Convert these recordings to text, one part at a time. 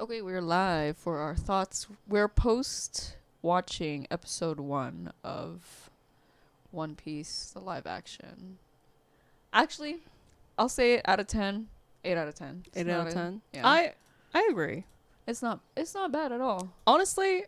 Okay, we're live for our thoughts. We're post watching episode 1 of One Piece, the live action. Actually, I'll say it out of 10, 8 out of 10. It's 8 out of 10. Yeah. I agree. It's not bad at all. Honestly,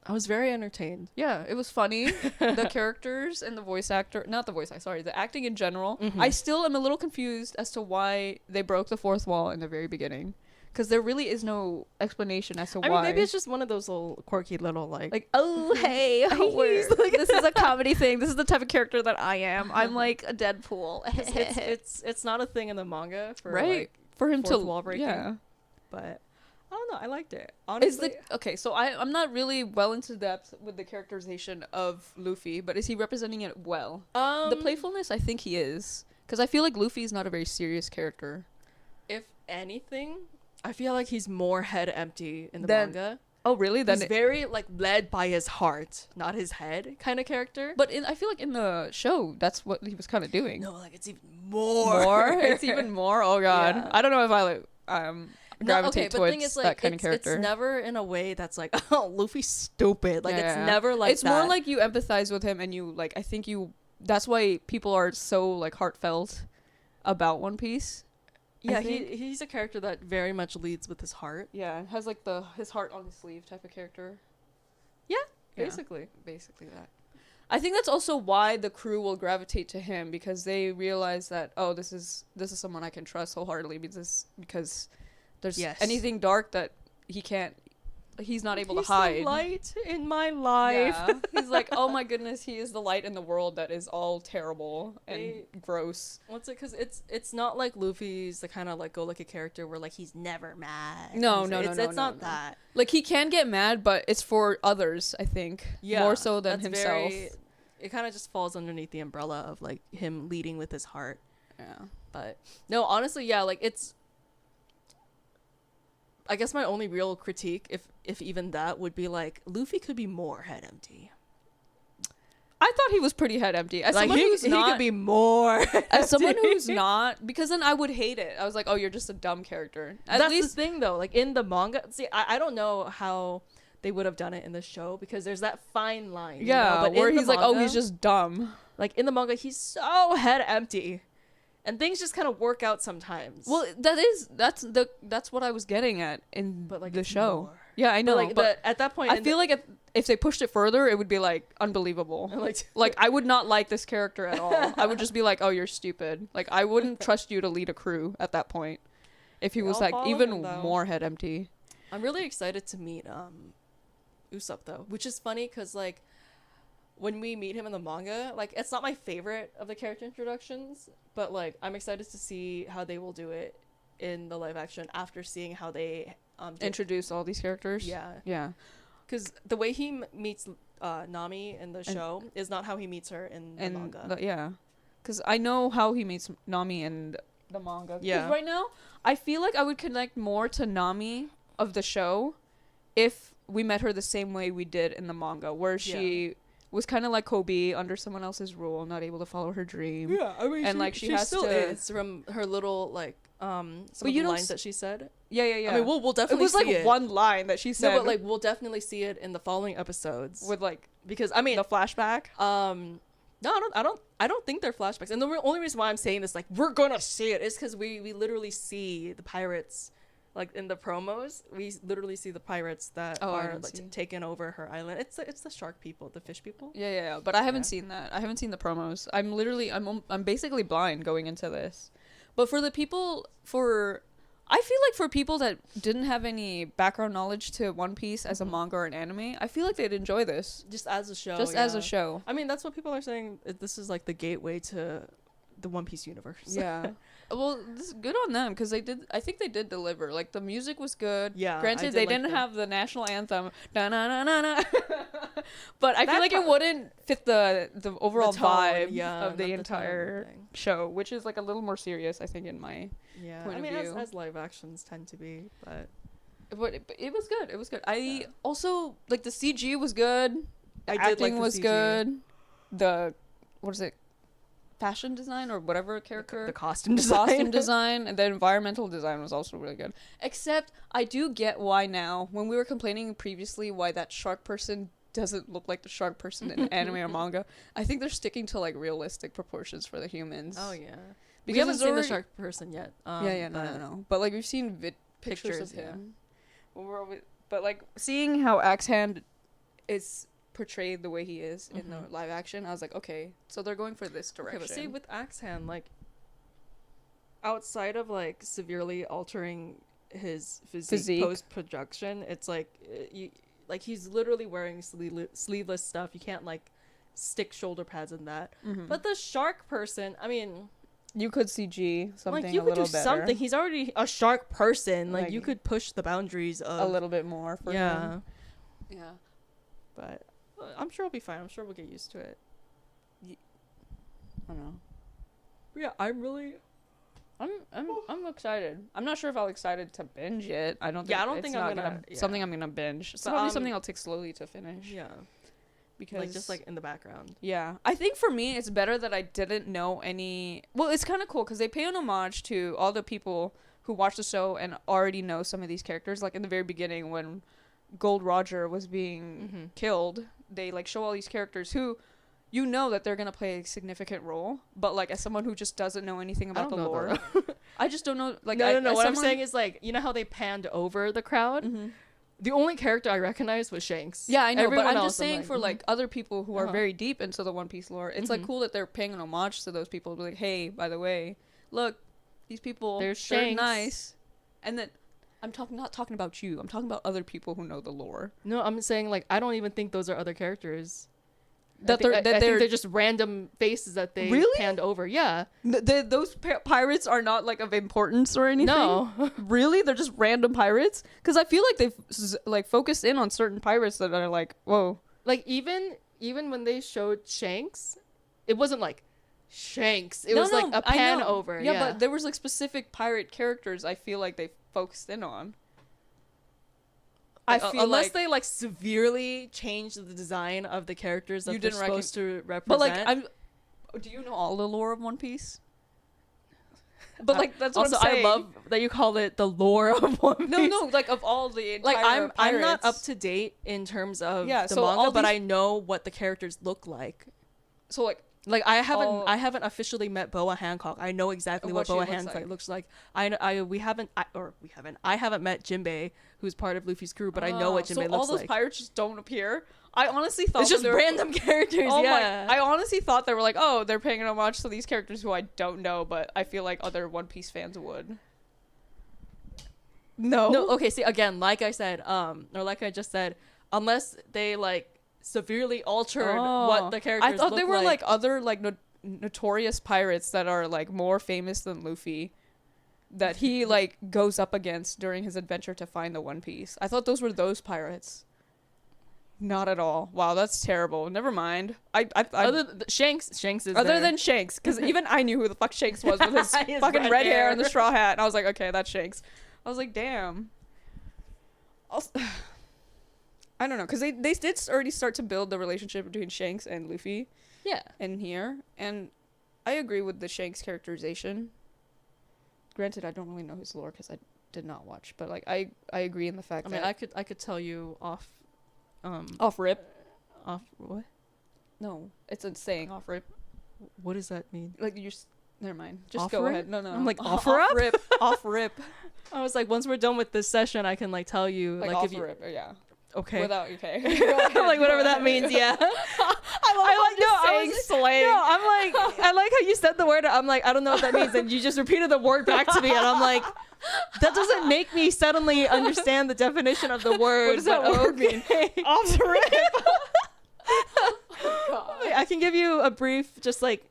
I was very entertained. Yeah, it was funny. The characters and the voice actor, not the voice actor, sorry, the acting in general. Mhm. I still am a little confused as to why they broke the fourth wall in the very beginning. Because there really is no explanation as to why. I mean, maybe it's just one of those little quirky little like oh, hey, this is a comedy thing. This is the type of character that I am. I'm like a Deadpool. it's not a thing in the manga for right? like, For him to fourth wall breaking. Yeah. But I don't know. I liked it. Honestly, okay? So I'm not really well into depth with the characterization of Luffy, but is he representing it well? The playfulness, I think he is, because I feel like Luffy is not a very serious character. If anything, I feel like he's more head empty in the manga. Oh, really? He's very like led by his heart, not his head kind of character. But I feel like in the show, that's what he was kind of doing. No, like it's even more. More? It's even more? Oh, God. Yeah. I don't know if I like gravitate but towards thing is, like, that kind of character. It's never in a way that's like, oh, Luffy's stupid. Like, Yeah. it's never like it's that. more like you empathize with him and you, like, I think that's why people are so, like, heartfelt about One Piece. Yeah, he's a character that very much leads with his heart. Yeah, has, like, his heart on his sleeve type of character. Yeah, Yeah. basically. Basically that. I think that's also why the crew will gravitate to him, because they realize that, oh, this is someone I can trust wholeheartedly, because there's anything dark that he's not able to hide. He's the light in my life. Yeah. He's like, oh my goodness, he is the light in the world that is all terrible and gross. What's it? Because it's not like Luffy's the kind of like go-lucky character where like he's never mad. No, it's not that. Like, he can get mad, but it's for others, I think. Yeah, more so than himself. It kind of just falls underneath the umbrella of like him leading with his heart. Yeah. But no, honestly, yeah, like it's. I guess my only real critique, if even that, would be like Luffy could be more head empty. I thought he was pretty head empty. As like someone who's he not, could be more. as someone who's not, because then I would hate it. I was like, oh, you're just a dumb character. That's the thing, though. Like in the manga, see, I don't know how they would have done it in the show because there's that fine line. Yeah, but where he's like, oh, he's just dumb. Like in the manga, he's so head empty. And things just kind of work out sometimes. Well, that's what I was getting at in the show. More. Yeah, I know. But at that point, I feel like if they pushed it further, it would be like unbelievable. Like I would not like this character at all. I would just be like, oh, you're stupid. Like I wouldn't trust you to lead a crew at that point. If he was like even more head empty. I'm really excited to meet Usopp though, which is funny because like when we meet him in the manga, like it's not my favorite of the character introductions, but like I'm excited to see how they will do it in the live action after seeing how they introduce all these characters. Yeah, because the way he meets Nami in the show is not how he meets her in the manga. Because I know how he meets Nami in the manga. Yeah, right now I feel like I would connect more to Nami of the show if we met her the same way we did in the manga, where she was kind of like Kobe, under someone else's rule, not able to follow her dream. Yeah, I mean, and she has still is from her little like some of the lines that she said. Yeah. I mean, we'll definitely. It was like one line that she said. No, but like we'll definitely see it in the following episodes with like, because I mean the flashback. No, I don't think they're flashbacks. And the only reason why I'm saying this, like we're gonna see it, is because we literally see the pirates. Like in the promos, we literally see the pirates that are like taking over her island. It's the shark people, the fish people. Yeah. But I haven't seen that. I haven't seen the promos. I'm basically blind going into this. But for the people, I feel like for people that didn't have any background knowledge to One Piece as a manga or an anime, I feel like they'd enjoy this. Just as a show. As a show. I mean, that's what people are saying. This is like the gateway to the One Piece universe. Yeah. Well, this is good on them because I think they did deliver. Like the music was good. Yeah. Granted, they didn't have the national anthem, but I feel like it wouldn't fit the overall vibe of the entire show, which is like a little more serious, I think, in my point of view. As live actions tend to be, but it was good. It was good. I also like the CG was good. I Acting did like the was CG. good. The what is it? fashion design or whatever character. The costume The design. costume design and the environmental design was also really good. Except I do get why now, when we were complaining previously why that shark person doesn't look like the shark person in anime or manga, I think they're sticking to like realistic proportions for the humans. Oh yeah. We Because haven't it's seen already- the shark person yet. No. But like we've seen pictures of Pictures, yeah. him. But like seeing how Axe Hand is portrayed the way he is in the live action, I was like, okay, so they're going for this direction. Okay, but see, with Axe Hand, like, outside of like severely altering his physique. Post production, it's like like he's literally wearing sleeveless stuff. You can't like stick shoulder pads in that. But the shark person, I mean, you could CG something like you a could little do better. something. He's already a shark person. Like, Like, you could push the boundaries of a little bit more for him. Yeah. But I'm sure it'll be fine. I'm sure we'll get used to it. I don't know. But yeah, I'm excited. I'm not sure if I'm excited to binge it. I don't think I don't it's think not I'm gonna something I'm gonna binge. It's So, probably something I'll take slowly to finish. Yeah. Because Like, just like in the background. yeah, I think for me it's better that I didn't know any. Well, it's kind of cool because they pay an homage to all the people who watch the show and already know some of these characters. Like in the very beginning when Gold Roger was being killed, they like show all these characters who you know that they're gonna play a significant role, but like as someone who just doesn't know anything about the lore, I just don't know. Like no. What I'm someone... saying is, like, you know how they panned over the crowd. The only character I recognized was Shanks. Yeah, I know, Everyone but I'm else, just saying for like other people who are very deep into the One Piece lore, it's like cool that they're paying an homage to those people. Like, hey, by the way, look, these people, they're nice, and then I'm not talking about you. I'm talking about other people who know the lore. No, I'm saying, like, I don't even think those are other characters. I think they're just random faces that they panned over. Yeah. Those pirates are not like of importance or anything. No. Really, they're just random pirates. Because I feel like they've like focused in on certain pirates that are like, whoa. Like even when they showed Shanks, it wasn't like Shanks. It was like a pan over. Yeah, but there was like specific pirate characters I feel like they focused in on. I feel unless they like severely changed the design of the characters that they're supposed to represent. But like, do you know all the lore of One Piece? But like, that's what also, I'm saying. I love that you call it the lore of One Piece. No, like of all the entire like I'm not pirates. up to date in terms of the so manga, but these... I know what the characters look like. So like I haven't officially met Boa Hancock. I know exactly what Boa Hancock looks like. I haven't met Jinbei, who's part of Luffy's crew, but I know what Jinbei looks like. So all those pirates just don't appear. I honestly thought it's just random characters. Oh yeah. I honestly thought they were like, oh, they're paying an homage to these characters who I don't know, but I feel like other One Piece fans would. No. Okay. See, again, like I said, or like I just said, unless they like severely altered what the characters. I thought look they were like other like notorious pirates that are like more famous than Luffy, that he like goes up against during his adventure to find the One Piece. I thought those were those pirates. Not at all. Wow, that's terrible. Never mind. Shanks is other there. than Shanks, because even I knew who the fuck Shanks was with his fucking red hair and the straw hat, and I was like, okay, that's Shanks. I was like, damn. Also, I don't know, because they did already start to build the relationship between Shanks and Luffy. Yeah. In here, and I agree with the Shanks characterization. Granted, I don't really know his lore because I did not watch, but like I agree in the fact that I could tell you off rip. Off what? No, it's a saying off rip. What does that mean? Like never mind. Just offer go it? ahead. No. I'm like offer up? Rip. Off rip. I was like, once we're done with this session, I can like tell you like if off you rip. Yeah. Okay. Without okay. Like whatever that means. Yeah. I like how you said the word. I'm like, I don't know what that means, and you just repeated the word back to me, and I'm like, that doesn't make me suddenly understand the definition of the word. What does that word mean? Off the rip. I can give you a brief, just like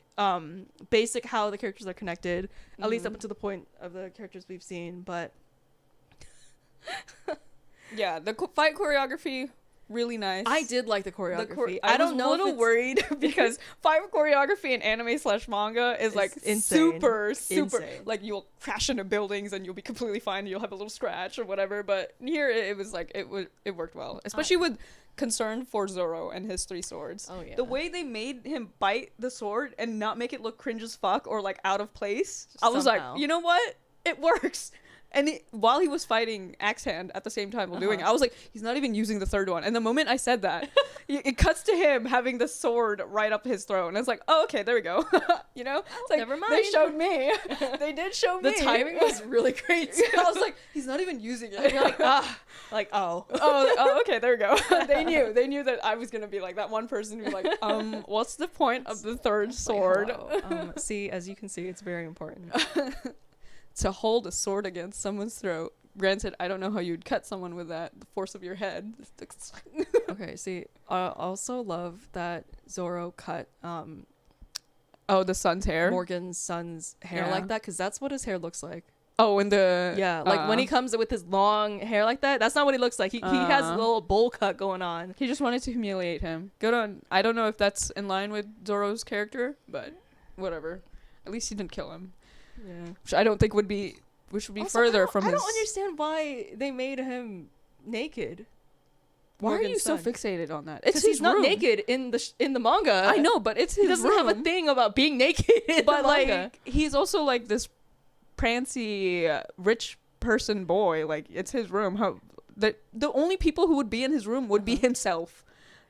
basic how the characters are connected, at least up to the point of the characters we've seen, but yeah, the fight choreography really nice. I did like the choreography. I don't know a little worried because fire choreography in anime / manga is like insane. super Insane. like you'll crash into buildings and you'll be completely fine. You'll have a little scratch or whatever. But here it was like it worked well, especially with concern for Zoro and his 3 swords. Oh yeah. The way they made him bite the sword and not make it look cringe as fuck or like out of place, I was Somehow. like, you know what? It works. And while he was fighting Axe Hand at the same time while doing it, I was like, he's not even using the 3rd one. And the moment I said that, it cuts to him having the sword right up his throat. And it's like, oh, okay, there we go. You know? It's like, never mind. They showed me. They did show me. The timing was really great. I was like, he's not even using it. And you're like, oh, okay, there we go. They knew that I was going to be like that one person who's like, what's the point of the 3rd sword? See, as you can see, it's very important. To hold a sword against someone's throat. Granted, I don't know how you'd cut someone with that. The force of your head. Okay, see, I also love that Zoro cut the son's hair. Morgan's son's hair like that, because that's what his hair looks like. Oh, in the like when he comes with his long hair like that, that's not what he looks like. He has a little bowl cut going on. He just wanted to humiliate him. Good on. I don't know if that's in line with Zoro's character, but whatever. At least he didn't kill him. Yeah, which I don't think would be also, further from his. I don't understand why they made him naked. Why Morgan's are you son. so fixated on that? It's his he's not room. naked in the manga. I know, but it's his He doesn't room. have a thing about being naked in But the manga. like, he's also like this prancy rich person boy. Like, it's his room. How the only people who would be in his room would be himself.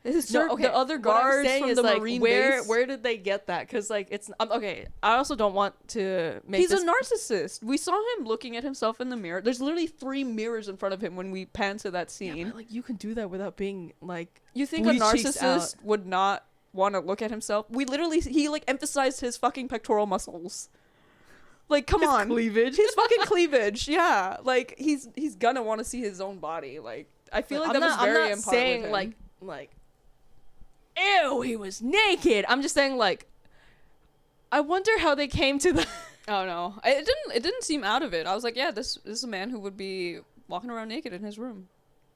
The other guards from the like, marine where base. did they get that? Because like it's okay. I also don't want to make. He's a narcissist. We saw him looking at himself in the mirror. There's literally 3 mirrors in front of him when we pan to that scene. Yeah, but, like you can do that without being like. You think a narcissist would not want to look at himself? He like emphasized his fucking pectoral muscles. Like, come on, cleavage. His fucking cleavage. Yeah, like he's gonna want to see his own body. Like, I feel like that was very important. I'm not saying like. Ew, he was naked. I'm just saying, like, I wonder how they came to the. Oh no, it didn't seem out of it. I was like, yeah, this is a man who would be walking around naked in his room,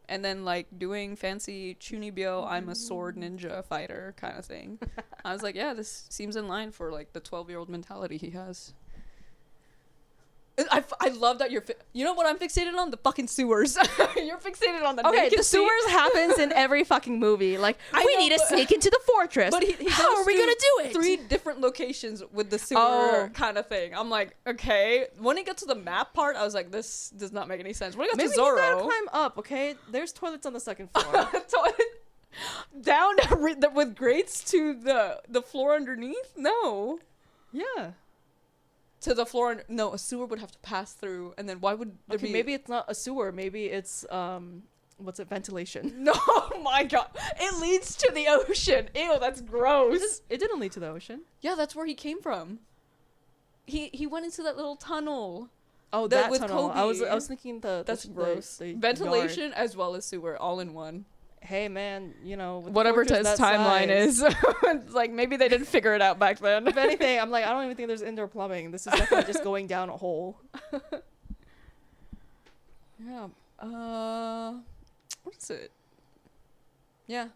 and then like doing fancy chunibyo, I'm a sword ninja fighter kind of thing. I was like, yeah, this seems in line for like the 12-year-old mentality he has. I love that you know what I'm fixated on? The fucking sewers. You're fixated on the naked the sewers happens in every fucking movie. Like, we need to sneak into the fortress. But how are we gonna do it? 3 different locations with the sewer kind of thing. I'm like, okay. When it got to the map part, I was like, this does not make any sense. When it got to Zoro, you gotta climb up. Okay, there's toilets on the 2nd floor. Down with grates to the floor underneath. No. Yeah. To the floor. No, a sewer would have to pass through, and then why would there be? Maybe it's not a sewer. Maybe it's what's it? Ventilation. No, my God, it leads to the ocean. Ew, that's gross. It didn't lead to the ocean. Yeah, that's where he came from. He went into that little tunnel. Oh, that with tunnel. Kobe. I was thinking that's gross. The ventilation yard. As well as sewer, all in one. Hey man, you know, whatever his timeline is, it's like maybe they didn't figure it out back then. If anything, I'm like, I don't even think there's indoor plumbing. This is definitely just going down a hole. Yeah. What is it? Yeah,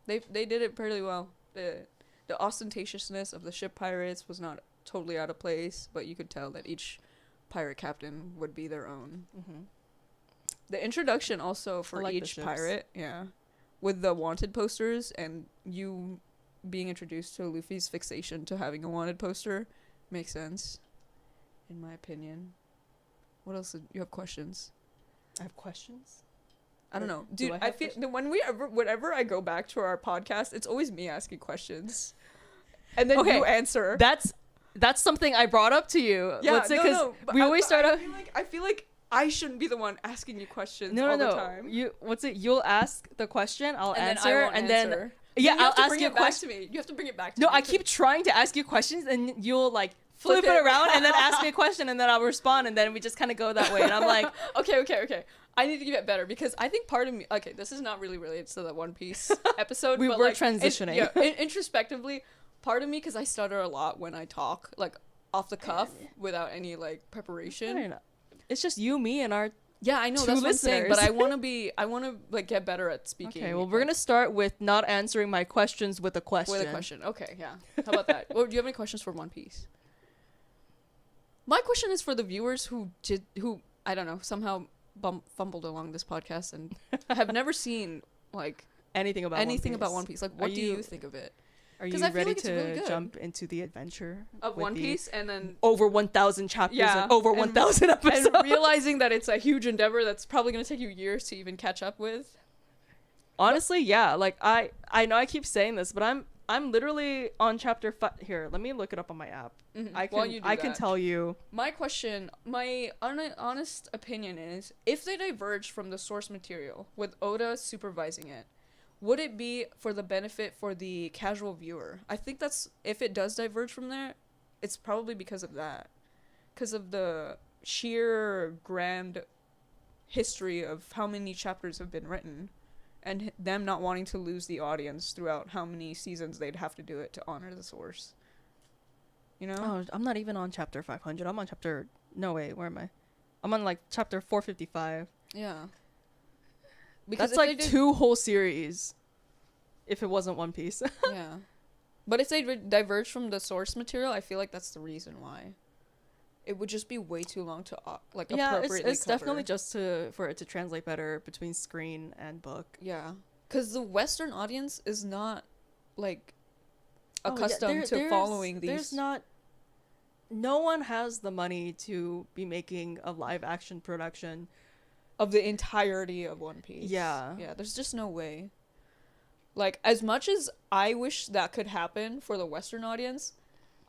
they did it pretty well. The ostentatiousness of the ship pirates was not totally out of place, but you could tell that each pirate captain would be their own. Mm-hmm. The introduction also for each pirate, with the wanted posters and you being introduced to Luffy's fixation to having a wanted poster makes sense, in my opinion. What else? You have questions? I have questions. I don't know, dude. I feel whenever I go back to our podcast, it's always me asking questions, and then you answer. That's something I brought up to you. Yeah, we always start out. I feel like I shouldn't be the one asking you questions all the time. You'll ask the question, I'll answer, and then I'll ask you a question. You have to bring it back to me. No, I keep trying to ask you questions, and you'll like flip it around, and then ask me a question, and then I'll respond, and then we just kind of go that way. And I'm like, okay. I need to get better because I think part of me. Okay, this is not really related to the One Piece episode. we were transitioning. Introspectively, part of me, because I stutter a lot when I talk, like off the cuff, without any like preparation. It's just you, me, and our Yeah, I know, to that's what I'm saying, but listeners. I want to like get better at speaking. Okay, well, we're gonna start with not answering my questions with a question. With a question. Okay, yeah. How about that? Well, do you have any questions for One Piece? My question is for the viewers who I don't know, somehow fumbled along this podcast and have never seen like anything about One Piece. Like, what do you think of it? Are you 'Cause I feel ready like it's really to good. jump into the adventure Of with One the Piece, and then over 1,000 chapters Yeah, and over and- 1,000 episodes? and realizing that it's a huge endeavor that's probably going to take you years to even catch up with. Honestly, yeah. Like I know I keep saying this, but I'm literally on chapter 5. Here, let me look it up on my app. I can While you do I can that. tell you. My question, my honest opinion is, if they diverge from the source material with Oda supervising it, would it be for the benefit for the casual viewer? I think that's, if it does diverge from there, it's probably because of that. Because of the sheer grand history of how many chapters have been written, and them not wanting to lose the audience throughout how many seasons they'd have to do it to honor the source. You know? Oh, I'm not even on chapter 500. I'm on chapter. No, wait, where am I? I'm on like chapter 455. Yeah. That's if like they did- 2 whole series. If it wasn't One Piece. Yeah. But if they diverge from the source material, I feel like that's the reason why. It would just be way too long to like Yeah, appropriately it's cover. definitely just for it to translate better between screen and book. Yeah. Because the Western audience is not like Oh, yeah, accustomed to there's- following these. There's not. No one has the money to be making a live action production. Of the entirety of One Piece. Yeah. Yeah, there's just no way. Like, as much as I wish that could happen for the Western audience,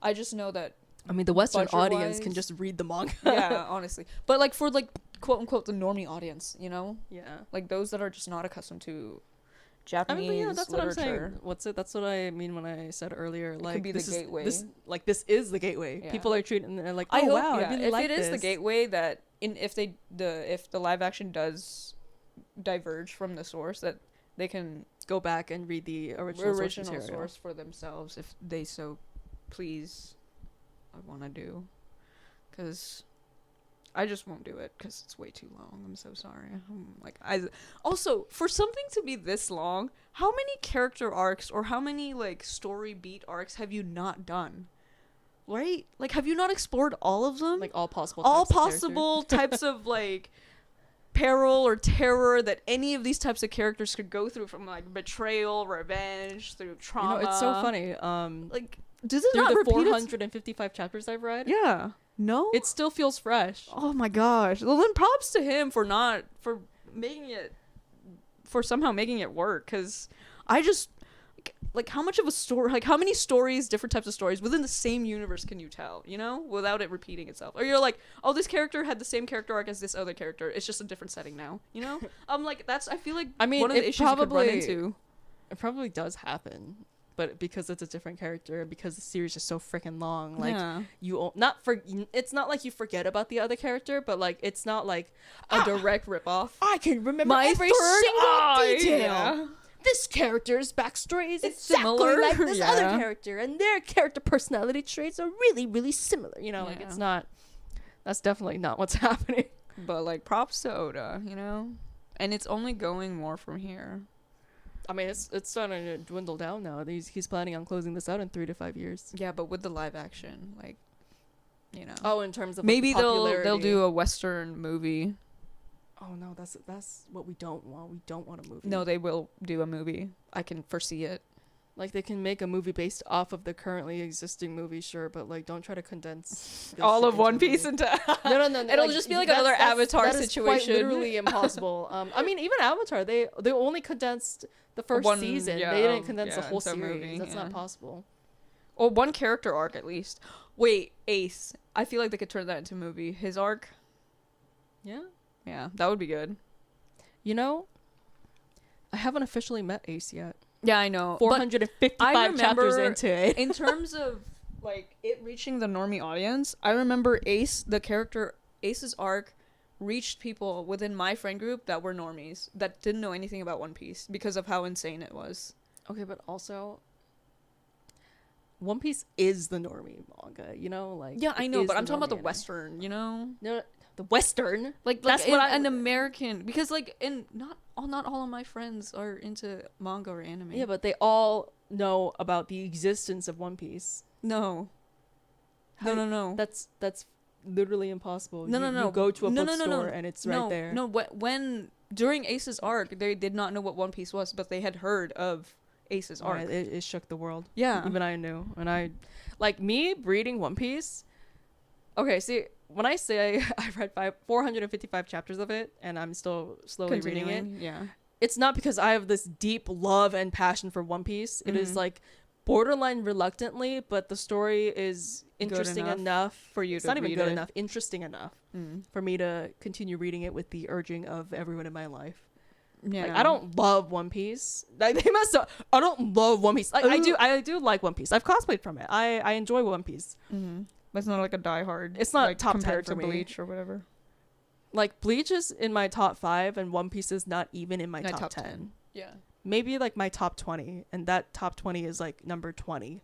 I just know that, I mean, the Western Budget-wise- audience can just read the manga. yeah, honestly. But, like, for, like, quote-unquote, the normie audience, you know? Yeah. Like, those that are just not accustomed to I Japanese mean, but yeah, that's what I'm literature. saying. What's it? That's what I mean when I said earlier. Like, could be the this gateway. Is, this is the gateway. Yeah. People are treating. They're like, oh I hope, wow, yeah, I really if like it is this. the gateway that if the live action does diverge from the source, that they can Go back and read the original source material. source for themselves if they so please. I want to do, because I just won't do it because it's way too long. I'm so sorry. I also, for something to be this long, how many character arcs or how many like story beat arcs have you not done? Right? Like, have you not explored all of them? Like all possible. All types of character. possible types of like peril or terror that any of these types of characters could go through, from like betrayal, revenge, through trauma. You know, it's so funny. Like, does it Through not the repeat 455 chapters I've read, Yeah. No? it still feels fresh. Oh my gosh. Well, then props to him for somehow making it work, because I just, like, how much of a story, like, how many stories, different types of stories within the same universe can you tell, you know, without it repeating itself? Or you're like, oh, this character had the same character arc as this other character, it's just a different setting now, you know? I'm like, I feel like I mean, one of the it issues you could run probably- into. It probably does happen, but because it's a different character, because the series is so freaking long, like Yeah. it's not like you forget about the other character, but like it's not like A direct ripoff. I can remember My every third single eye, detail. yeah. This character's backstory is It's exactly similar, like this other yeah. character, and their character personality traits are really, really similar. You know, like Yeah. it's not. That's definitely not what's happening. But, like, props to Oda, you know? And it's only going more from here. I mean, it's starting to dwindle down now. He's planning on closing this out in 3 to 5 years. Yeah, but with the live action, like, you know. Oh, in terms of Maybe like, they'll popularity. do a Western movie. Oh no, that's what we don't want. We don't want a movie. No, they will do a movie. I can foresee it. Like they can make a movie based off of the currently existing movie, sure, but like don't try to condense this All shit of One into a Piece movie. into. No. It'll just be like another Avatar that is quite situation. literally impossible. I mean, even Avatar, they only condensed the first One- season. yeah, they didn't condense the yeah, whole into a series. movie, That's yeah. not possible. Or one character arc, at least. Wait, Ace. I feel like they could turn that into a movie. His arc? Yeah. Yeah, that would be good. You know, I haven't officially met Ace yet. Yeah, I know. 455 chapters remember- into it. In terms of, like, it reaching the normie audience, I remember Ace, the character, Ace's arc reached people within my friend group that were normies, that didn't know anything about One Piece because of how insane it was. Okay, but also, One Piece is the normie manga, you know? Like, Yeah, I it know, is but the I'm talking about normie the anime. Western, you know? No, the Western. Like That's what an American, because like not all of my friends are into manga or anime. Yeah, but they all know about the existence of One Piece. No. No. That's literally impossible. No. You go to a bookstore and it's right there. No, when during Ace's arc, they did not know what One Piece was, but they had heard of Ace's arc. Right, it shook the world. Yeah. Even I knew. And I, like, me reading One Piece. Okay, see, when I say I read 455 chapters of it and I'm still slowly reading it, yeah, it's not because I have this deep love and passion for One Piece. It is like borderline reluctantly, but the story is interesting enough for you it's to not even read good it. enough, interesting enough for me to continue reading it with the urging of everyone in my life. Yeah. Like, I don't love One Piece. Like, they must have, I don't love One Piece. Like, I do like One Piece. I've cosplayed from it. I enjoy One Piece. But it's not like a diehard. It's not like, top 10 compared for to me. Bleach or whatever. Like, Bleach is in my top 5 and One Piece is not even in my top 10. Yeah. Maybe like my top 20, and that top 20 is like number 20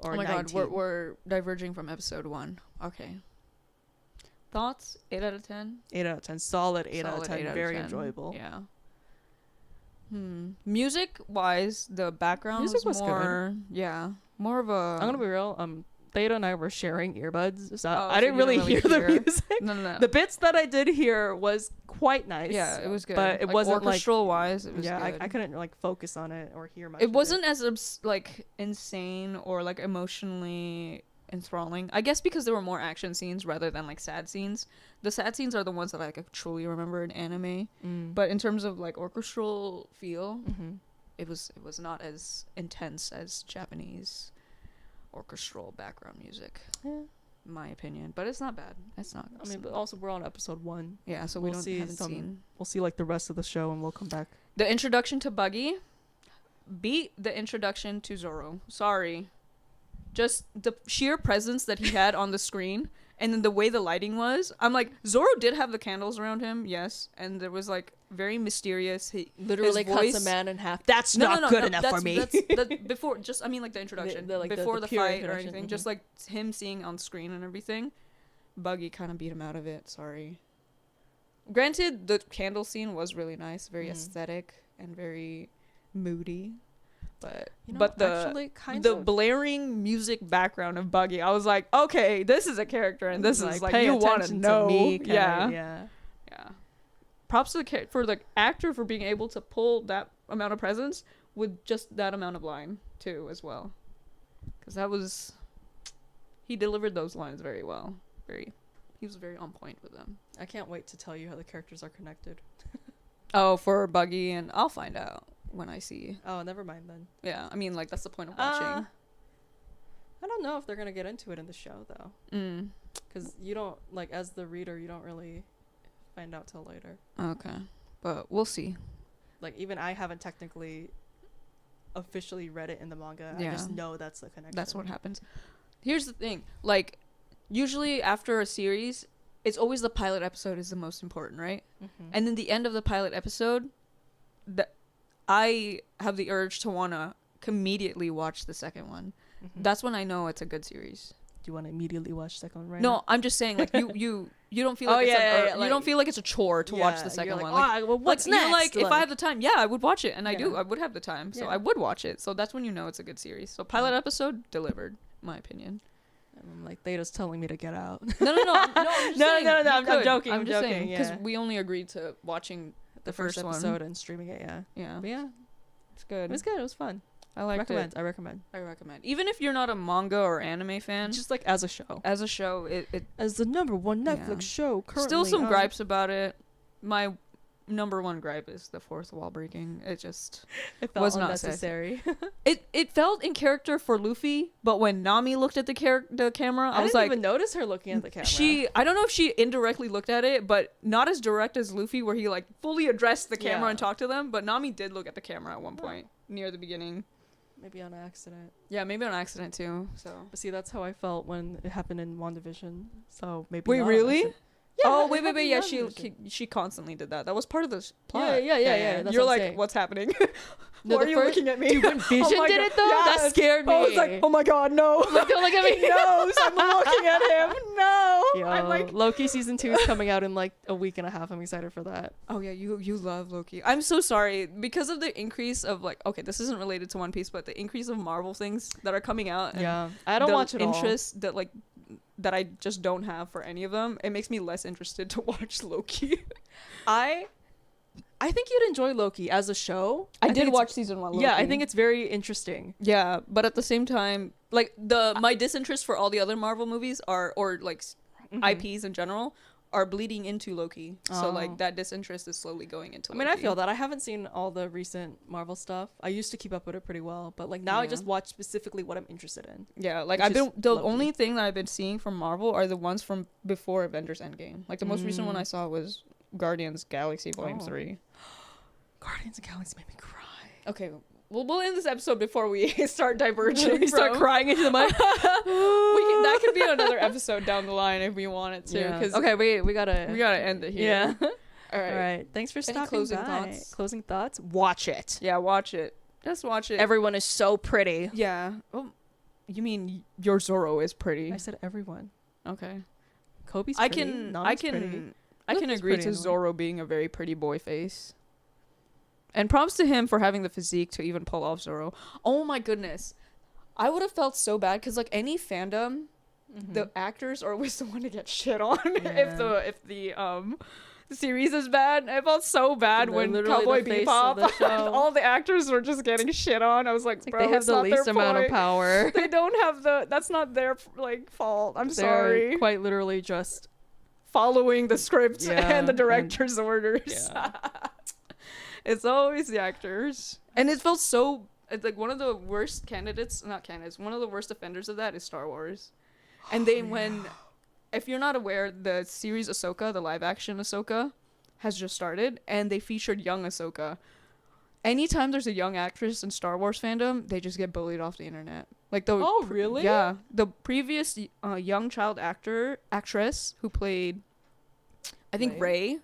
or 19. Oh my god, we're diverging from episode 1. Okay. Thoughts? 8 out of 10? 8 out of 10. Solid 8 out of 10. 8 out of Very 10. enjoyable. Yeah. Music wise, the background Music was more good. Yeah. More of a I'm gonna be real. Theta and I were sharing earbuds, so I so didn't you really didn't hear really the music. No. The bits that I did hear was quite nice. Yeah, it was good. But it like, wasn't orchestral wise, it was yeah, good. I couldn't like focus on it or hear much. It wasn't as like insane or like emotionally enthralling. I guess because there were more action scenes rather than like sad scenes. The sad scenes are the ones that I like, truly remember in anime. But in terms of like orchestral feel, it was not as intense as Japanese orchestral background music. Yeah. In my opinion, but it's not bad. It's not. I mean, but also we're on episode 1. Yeah, so we'll haven't seen. We'll see like the rest of the show, and we'll come back. The introduction to Buggy beat the introduction to Zoro. Sorry, just the sheer presence that he had on the screen, and then the way the lighting was. I'm like, Zoro did have the candles around him, yes, and there was like very mysterious. He literally his voice, cuts a man in half. That's not good enough for me. That's before, just I mean like the introduction, before the pure fight or anything, just like him seeing on screen and everything. Buggy kind of beat him out of it. Sorry. Granted, the candle scene was really nice, very aesthetic and very moody, but the blaring music background of Buggy, I was like, okay, this is a character, and this is like you want to know me, yeah. Props to for the actor for being able to pull that amount of presence with just that amount of line too, as well, because he delivered those lines very well. He was very on point with them. I can't wait to tell you how the characters are connected. Oh, for Buggy, and I'll find out when I see. Oh, never mind then. Yeah, I mean, like, that's the point of watching. I don't know if they're gonna get into it in the show though. Because you don't, like, as the reader, you don't really find out till later. Okay, but we'll see. Like, even I haven't technically officially read it in the manga. Yeah. I just know that's the connection. That's what happens. Here's the thing, like, usually after a series, it's always the pilot episode is the most important, right? And then the end of the pilot episode, I have the urge to want to immediately watch the second one. That's when I know it's a good series. Do you want to immediately watch the second one right No, now? I'm just saying, like, you don't feel like you don't feel like it's a chore to watch the second one. Like, well, what's next? You're like, if I have the time, yeah, I would watch it, and I Yeah. would have the time, so Yeah. I would watch it. So that's when you know it's a good series. So pilot episode delivered, in my opinion. I'm like, Theta's telling me to get out. No. I'm joking. I'm just joking, saying, because yeah. we only agreed to watching the first episode one. and streaming it, yeah. Yeah, But yeah, it's good. it was good. It was fun. I liked it. I recommend. I recommend. Even if you're not a manga or anime fan, Just like as a show. as a show, it As the number 1 Netflix show currently. still some on. gripes about it. My number one gripe is the fourth wall breaking. It just It felt was not unnecessary. it felt in character for Luffy, but when Nami looked at the camera, I was didn't like, even notice her looking at the camera. I don't know if she indirectly looked at it, but not as direct as Luffy, where he like fully addressed the camera and talked to them. But Nami did look at the camera at one point near the beginning. Maybe on accident. Yeah, maybe on accident too. So. But see, that's how I felt when it happened in WandaVision. So maybe. Wait, not on really? accident. Yeah, oh it wait. happened Yeah, in WandaVision. she constantly did that. That was part of the plot. Yeah. That's You're what I'm like, saying. what's happening? No, Why are you looking at me? Dude, when Vision my did God. it though, that Yes. scared me. I was like, oh my god, no. Like, don't look at me. He knows. I'm looking at him. No. Yo, I'm like, Loki season 2 is coming out in like a week and a half. I'm excited for that. oh yeah, you love Loki. I'm so sorry because of the increase of like, okay, this isn't related to One Piece, but the increase of Marvel things that are coming out. And Yeah, I don't the watch it all. interest that I just don't have for any of them. It makes me less interested to watch Loki. I think you'd enjoy Loki as a show. I think did it's- watch season 1 Loki. Yeah, I think it's very interesting. Yeah, but at the same time, like my disinterest for all the other Marvel movies or like IPs in general are bleeding into Loki. So like Oh. that disinterest is slowly going into I mean, Loki. I feel that. I haven't seen all the recent Marvel stuff. I used to keep up with it pretty well, but like now I Yeah. just watch specifically what I'm interested in. Yeah, like Which I've been is the lovely. only thing that I've been seeing from Marvel are the ones from before Avengers Endgame. Like the most recent one I saw was Guardians Galaxy Volume Oh. 3. Guardians of the Galaxy made me cry. Okay, we'll end this episode before we start diverging. You start from- crying into the mic. That could be another episode down the line if we wanted to. Yeah. Because Okay, we gotta end it here. Yeah. All right. All right. Thanks for stopping closing by. thoughts? Closing thoughts. Watch it. Yeah, watch it. Just watch it. Everyone is so pretty. Yeah. Oh, you mean your Zoro is pretty? I said everyone. Okay. Kobe's I pretty. can Nana's pretty. I can Luffy's agree pretty to in a way. Zoro being a very pretty boy face. And props to him for having the physique to even pull off Zoro. Oh my goodness. I would have felt so bad because like any fandom, the actors are always the one to get shit on if the series is bad. I felt so bad They're when literally Cowboy the face of Bebop, the show. all the actors were just getting shit on. I was like, It's like bro, they have it's the not least their amount of point. power. They don't have that's not their like fault. I'm They're sorry. quite literally just Following the script Yeah, and the and- director's orders. yeah. It's always the actors. And it felt so it's like one of the worst one of the worst offenders of that is Star Wars. And they if you're not aware, the series Ahsoka, the live action Ahsoka, has just started and they featured young Ahsoka. Anytime there's a young actress in Star Wars fandom, they just get bullied off the internet. Like the Oh, really? Yeah, the previous young child actress who played, I think Rey,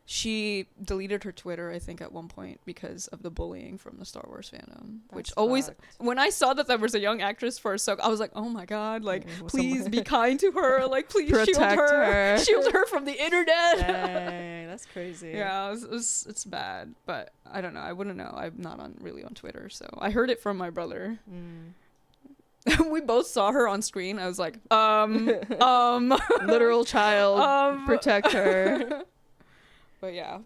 she deleted her Twitter, I think, at one point because of the bullying from the Star Wars fandom. Which always, when I saw that there was a young actress for Ahsoka, I was like, oh my god, like, please be kind to her, like, please Protect shield her from the internet. Dang, that's crazy. Yeah, it's bad, but I don't know. I wouldn't know. I'm not really on Twitter, so I heard it from my brother. We both saw her on screen. I was like, Literal child, protect her. But yeah,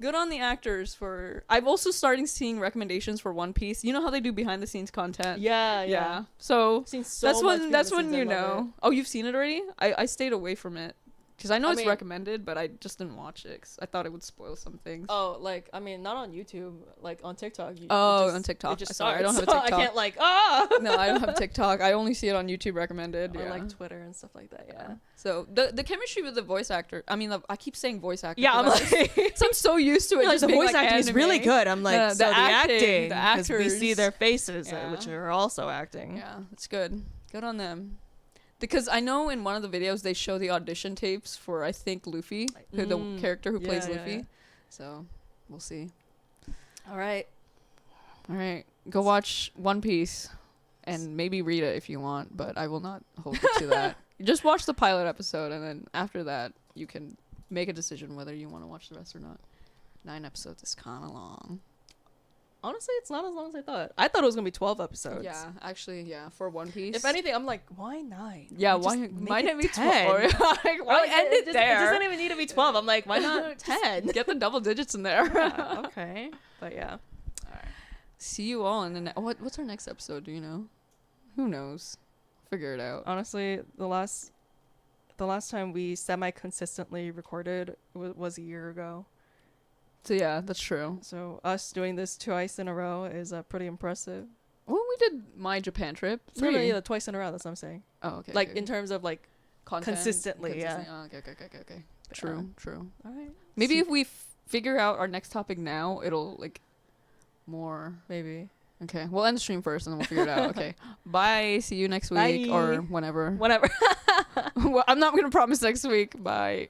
good on the actors for. I've also started seeing recommendations for One Piece. You know how they do behind the scenes content. Yeah. So I've seen so that's much when behind that's the when scenes, I you love know. it. Oh, you've seen it already? I stayed away from it because I know I it's mean- recommended, but I just didn't watch it 'cause I thought it would spoil some things. Oh, like I mean, not on YouTube, like on TikTok. On TikTok. It just Sorry, I don't have a starts, so TikTok. I can't like No, I don't have TikTok. I only see it on YouTube recommended. or Yeah. like Twitter and stuff like that. Yeah. So the chemistry with the voice actor. I mean, I keep saying voice actor. Yeah, I'm 'cause like, so I'm so used to it. like Just the being voice like acting is really anime. good. I'm like, No, so the acting, the 'cause we see actors. their faces, Yeah. which are also acting. Yeah, it's good. Good on them. Because I know in one of the videos they show the audition tapes for I think Luffy, the character who plays Yeah, Luffy. yeah. So we'll see. All right. All right, go watch One Piece, and maybe read it if you want, but I will not hold you to that. Just watch the pilot episode, and then after that, you can make a decision whether you want to watch the rest or not. 9 episodes is kind of long. Honestly, it's not as long as I thought. I thought it was gonna be 12 episodes. Yeah, actually, yeah, for One Piece. If anything, I'm like, why 9? yeah, Like, why just make might it it be 10? 12? Like, why end it It there? doesn't even need to be 12. I'm like, why not 10? Get the double digits in there. Yeah, okay, but yeah. See you all in the what's our next episode? Do you know? Who knows? Figure it out. Honestly, the last time we semi-consistently recorded was a year ago. So yeah, that's true. So us doing this twice in a row is pretty impressive. When we did my Japan trip, No, 3. yeah, twice in a row. That's what I'm saying. Oh, okay. Like okay. in terms of like Content, consistently, yeah. Oh, okay. True. All right. Maybe if we figure out our next topic now, it'll like more. Maybe. Okay, we'll end the stream first and then we'll figure it out. Okay, bye. See you next week Bye. or whenever. Whatever. Well, I'm not gonna promise next week. Bye.